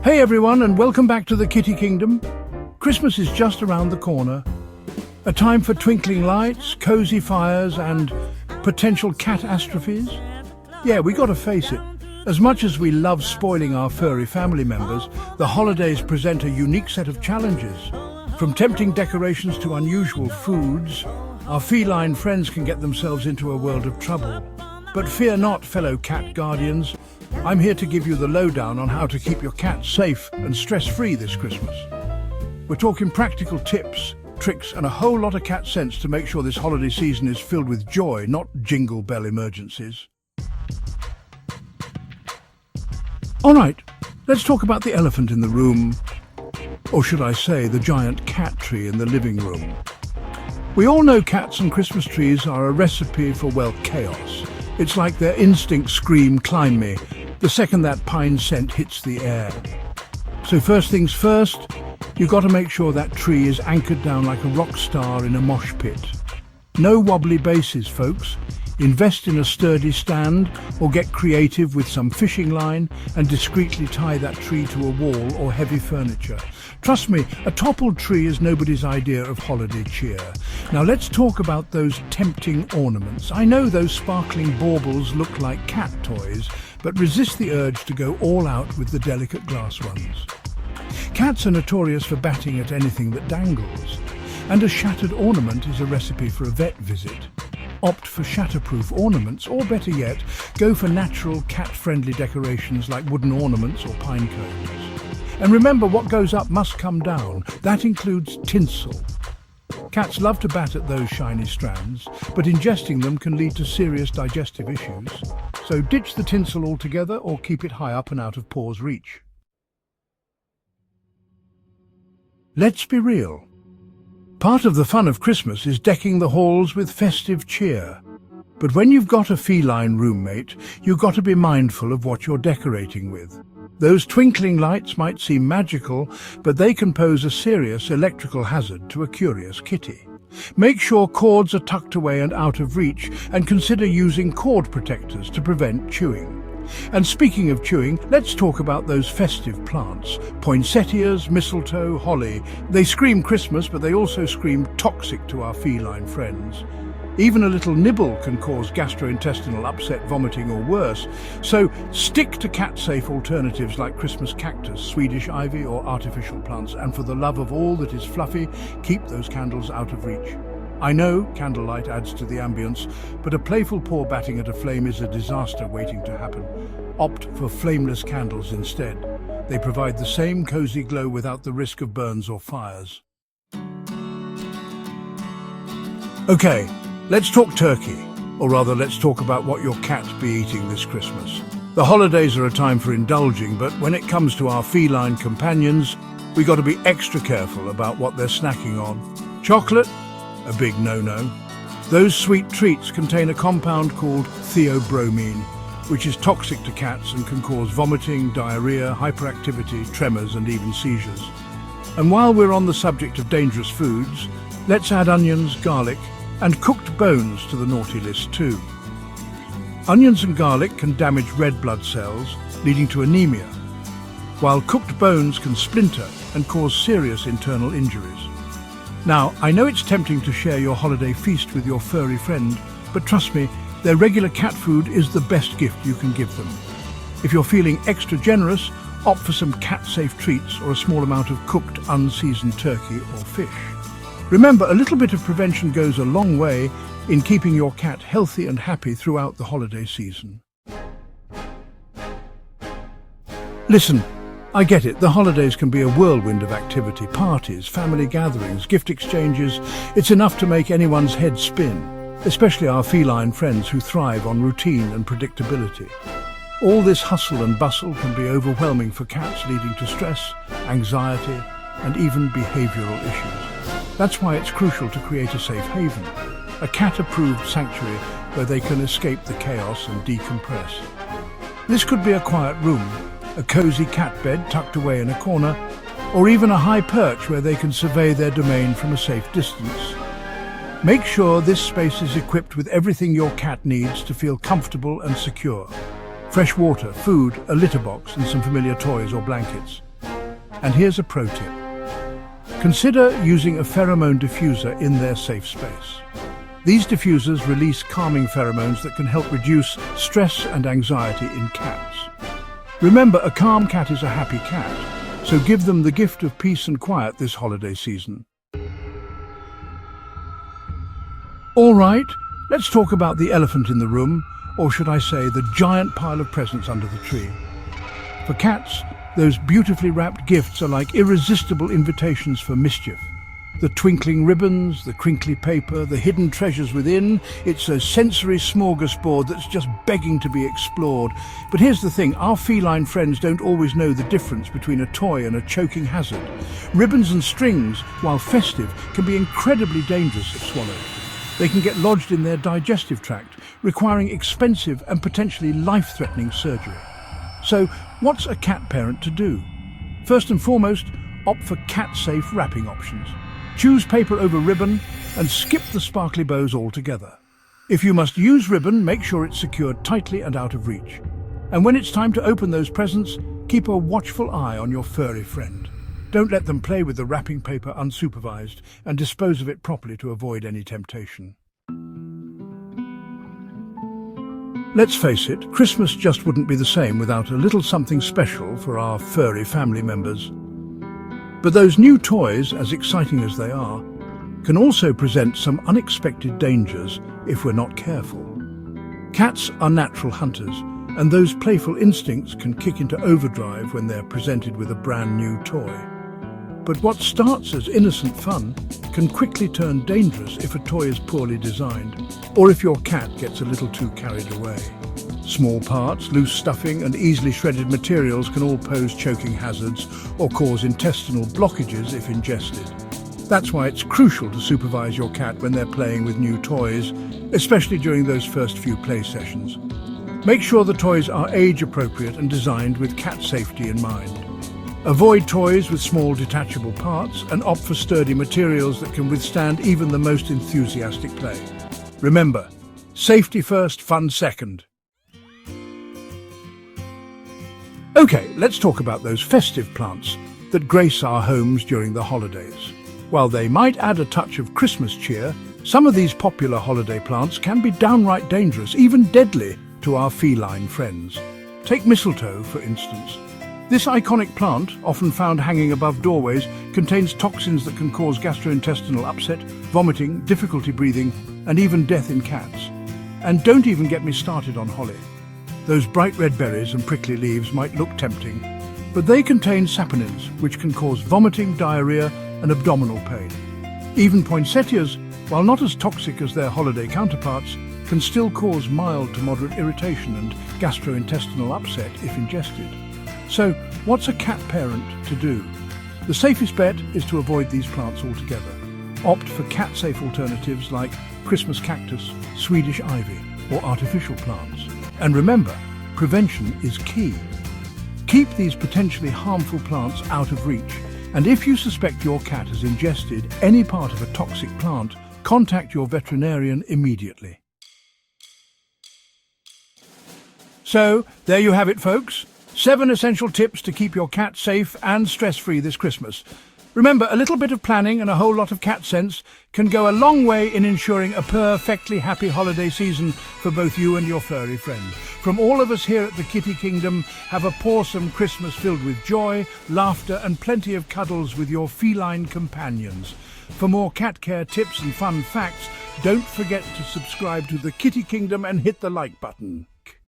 Hey everyone, and welcome back to the Kitty Kingdom. Christmas is just around the corner. A time for twinkling lights, cozy fires, and potential catastrophes. Yeah, we gotta face it. As much as we love spoiling our furry family members, the holidays present a unique set of challenges. From tempting decorations to unusual foods, our feline friends can get themselves into a world of trouble. But fear not, fellow cat guardians. I'm here to give you the lowdown on how to keep your cat safe and stress-free this Christmas. We're talking practical tips, tricks, and a whole lot of cat sense to make sure this holiday season is filled with joy, not jingle bell emergencies. All right, let's talk about the elephant in the room, or should I say the giant cat tree in the living room. We all know cats and Christmas trees are a recipe for, well, chaos. It's like their instincts scream, "Climb me," the second that pine scent hits the air. So first things first, you've got to make sure that tree is anchored down like a rock star in a mosh pit. No wobbly bases, folks. Invest in a sturdy stand or get creative with some fishing line and discreetly tie that tree to a wall or heavy furniture. Trust me, a toppled tree is nobody's idea of holiday cheer. Now let's talk about those tempting ornaments. I know those sparkling baubles look like cat toys, but resist the urge to go all out with the delicate glass ones. Cats are notorious for batting at anything that dangles, and a shattered ornament is a recipe for a vet visit. Opt for shatterproof ornaments, or better yet, go for natural cat-friendly decorations like wooden ornaments or pine cones. And remember, what goes up must come down. That includes tinsel. Cats love to bat at those shiny strands, but ingesting them can lead to serious digestive issues. So ditch the tinsel altogether or keep it high up and out of Paw's reach. Let's be real. Part of the fun of Christmas is decking the halls with festive cheer. But when you've got a feline roommate, you've got to be mindful of what you're decorating with. Those twinkling lights might seem magical, but they can pose a serious electrical hazard to a curious kitty. Make sure cords are tucked away and out of reach, and consider using cord protectors to prevent chewing. And speaking of chewing, let's talk about those festive plants. Poinsettias, mistletoe, holly. They scream Christmas, but they also scream toxic to our feline friends. Even a little nibble can cause gastrointestinal upset, vomiting, or worse. So stick to cat-safe alternatives like Christmas cactus, Swedish ivy, or artificial plants. And for the love of all that is fluffy, keep those candles out of reach. I know candlelight adds to the ambience, but a playful paw batting at a flame is a disaster waiting to happen. Opt for flameless candles instead. They provide the same cozy glow without the risk of burns or fires. Okay, let's talk turkey. Or rather, let's talk about what your cat be eating this Christmas. The holidays are a time for indulging, but when it comes to our feline companions, we got to be extra careful about what they're snacking on. Chocolate? A big no-no. Those sweet treats contain a compound called theobromine, which is toxic to cats and can cause vomiting, diarrhea, hyperactivity, tremors, and even seizures. And while we're on the subject of dangerous foods, let's add onions, garlic, and cooked bones to the naughty list too. Onions and garlic can damage red blood cells, leading to anemia, while cooked bones can splinter and cause serious internal injuries. Now, I know it's tempting to share your holiday feast with your furry friend, but trust me, their regular cat food is the best gift you can give them. If you're feeling extra generous, opt for some cat-safe treats or a small amount of cooked, unseasoned turkey or fish. Remember, a little bit of prevention goes a long way in keeping your cat healthy and happy throughout the holiday season. Listen, I get it, the holidays can be a whirlwind of activity, parties, family gatherings, gift exchanges. It's enough to make anyone's head spin, especially our feline friends who thrive on routine and predictability. All this hustle and bustle can be overwhelming for cats, leading to stress, anxiety, and even behavioral issues. That's why it's crucial to create a safe haven, a cat-approved sanctuary where they can escape the chaos and decompress. This could be a quiet room, a cozy cat bed tucked away in a corner, or even a high perch where they can survey their domain from a safe distance. Make sure this space is equipped with everything your cat needs to feel comfortable and secure. Fresh water, food, a litter box, and some familiar toys or blankets. And here's a pro tip. Consider using a pheromone diffuser in their safe space. These diffusers release calming pheromones that can help reduce stress and anxiety in cats. Remember, a calm cat is a happy cat, so give them the gift of peace and quiet this holiday season. All right, let's talk about the elephant in the room, or should I say the giant pile of presents under the tree. For cats, those beautifully wrapped gifts are like irresistible invitations for mischief. The twinkling ribbons, the crinkly paper, the hidden treasures within, it's a sensory smorgasbord that's just begging to be explored. But here's the thing, our feline friends don't always know the difference between a toy and a choking hazard. Ribbons and strings, while festive, can be incredibly dangerous if swallowed. They can get lodged in their digestive tract, requiring expensive and potentially life-threatening surgery. So, what's a cat parent to do? First and foremost, opt for cat-safe wrapping options. Choose paper over ribbon and skip the sparkly bows altogether. If you must use ribbon, make sure it's secured tightly and out of reach. And when it's time to open those presents, keep a watchful eye on your furry friend. Don't let them play with the wrapping paper unsupervised, and dispose of it properly to avoid any temptation. Let's face it, Christmas just wouldn't be the same without a little something special for our furry family members. But those new toys, as exciting as they are, can also present some unexpected dangers if we're not careful. Cats are natural hunters, and those playful instincts can kick into overdrive when they're presented with a brand new toy. But what starts as innocent fun can quickly turn dangerous if a toy is poorly designed, or if your cat gets a little too carried away. Small parts, loose stuffing and easily shredded materials can all pose choking hazards or cause intestinal blockages if ingested. That's why it's crucial to supervise your cat when they're playing with new toys, especially during those first few play sessions. Make sure the toys are age-appropriate and designed with cat safety in mind. Avoid toys with small detachable parts and opt for sturdy materials that can withstand even the most enthusiastic play. Remember, safety first, fun second. Okay, let's talk about those festive plants that grace our homes during the holidays. While they might add a touch of Christmas cheer, some of these popular holiday plants can be downright dangerous, even deadly, to our feline friends. Take mistletoe, for instance. This iconic plant, often found hanging above doorways, contains toxins that can cause gastrointestinal upset, vomiting, difficulty breathing, and even death in cats. And don't even get me started on holly. Those bright red berries and prickly leaves might look tempting, but they contain saponins, which can cause vomiting, diarrhea, and abdominal pain. Even poinsettias, while not as toxic as their holiday counterparts, can still cause mild to moderate irritation and gastrointestinal upset if ingested. So, what's a cat parent to do? The safest bet is to avoid these plants altogether. Opt for cat-safe alternatives like Christmas cactus, Swedish ivy, or artificial plants. And remember, prevention is key. Keep these potentially harmful plants out of reach, and if you suspect your cat has ingested any part of a toxic plant, contact your veterinarian immediately. So, there you have it, folks. 7 essential tips to keep your cat safe and stress-free this Christmas. Remember, a little bit of planning and a whole lot of cat sense can go a long way in ensuring a perfectly happy holiday season for both you and your furry friend. From all of us here at the Kitty Kingdom, have a Paw-some Christmas filled with joy, laughter and plenty of cuddles with your feline companions. For more cat care tips and fun facts, don't forget to subscribe to the Kitty Kingdom and hit the like button.